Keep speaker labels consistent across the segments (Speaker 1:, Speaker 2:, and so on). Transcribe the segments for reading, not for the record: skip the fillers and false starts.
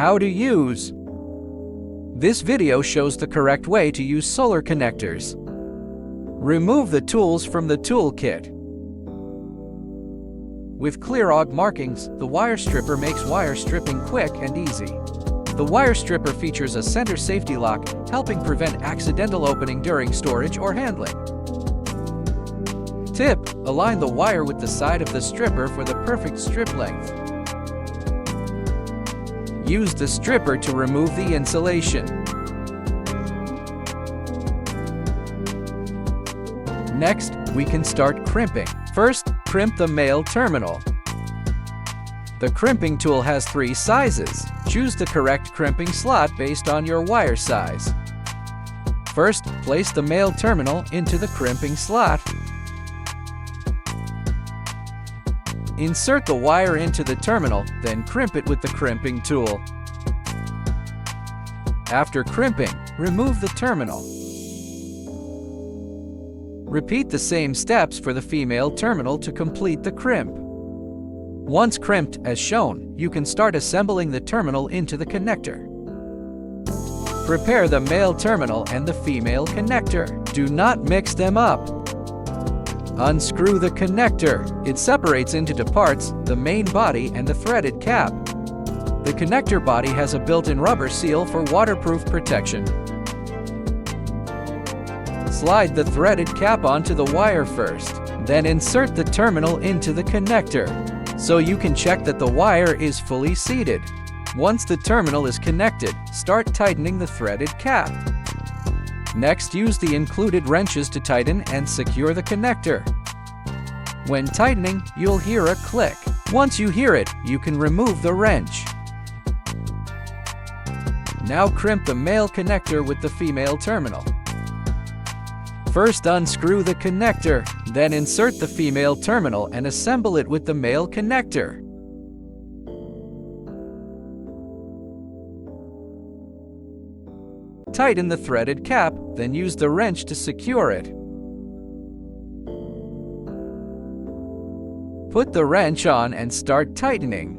Speaker 1: How to use. This video shows the correct way to use solar connectors. Remove the tools from the toolkit. With clear AUG markings, the wire stripper makes wire stripping quick and easy. The wire stripper features a center safety lock, helping prevent accidental opening during storage or handling. Tip: align the wire with the side of the stripper for the perfect strip length. Use the stripper to remove the insulation. Next, we can start crimping. First, crimp the male terminal. The crimping tool has 3 sizes. Choose the correct crimping slot based on your wire size. First, place the male terminal into the crimping slot. Insert the wire into the terminal, then crimp it with the crimping tool. After crimping, remove the terminal. Repeat the same steps for the female terminal to complete the crimp. Once crimped as shown, you can start assembling the terminal into the connector. Prepare the male terminal and the female connector. Do not mix them up. Unscrew the connector. It separates into 2 parts, the main body and the threaded cap. The connector body has a built-in rubber seal for waterproof protection. Slide the threaded cap onto the wire first, then insert the terminal into the connector, so you can check that the wire is fully seated. Once the terminal is connected, start tightening the threaded cap. Next, use the included wrenches to tighten and secure the connector. When tightening, you'll hear a click. Once you hear it, you can remove the wrench. Now crimp the male connector with the female terminal. First, unscrew the connector, then insert the female terminal and assemble it with the male connector. Tighten the threaded cap, then use the wrench to secure it. Put the wrench on and start tightening.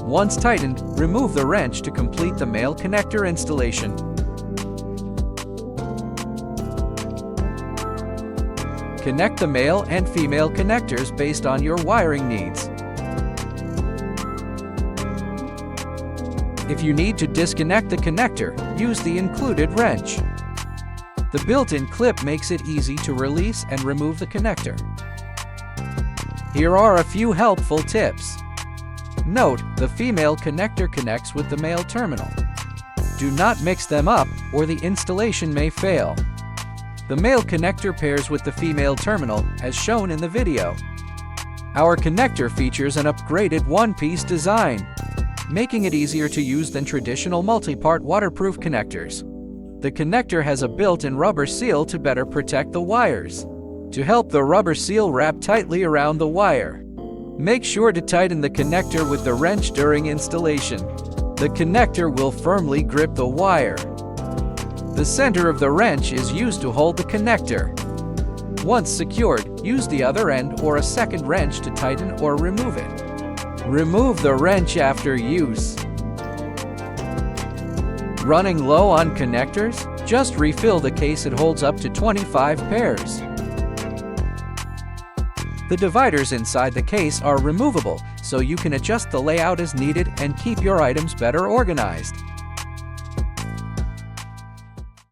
Speaker 1: Once tightened, remove the wrench to complete the male connector installation. Connect the male and female connectors based on your wiring needs. If you need to disconnect the connector, use the included wrench. The built-in clip makes it easy to release and remove the connector. Here are a few helpful tips. Note: the female connector connects with the male terminal. Do not mix them up, or the installation may fail. The male connector pairs with the female terminal, as shown in the video. Our connector features an upgraded one-piece design, making it easier to use than traditional multi-part waterproof connectors. The connector has a built-in rubber seal to better protect the wires. To help the rubber seal wrap tightly around the wire. Make sure to tighten the connector with the wrench during installation. The connector will firmly grip the wire. The center of the wrench is used to hold the connector. Once secured, use the other end or a second wrench to tighten or remove it. Remove the wrench after use. Running low on connectors? Just refill the case. It holds up to 25 pairs. The dividers inside the case are removable, so you can adjust the layout as needed and keep your items better organized.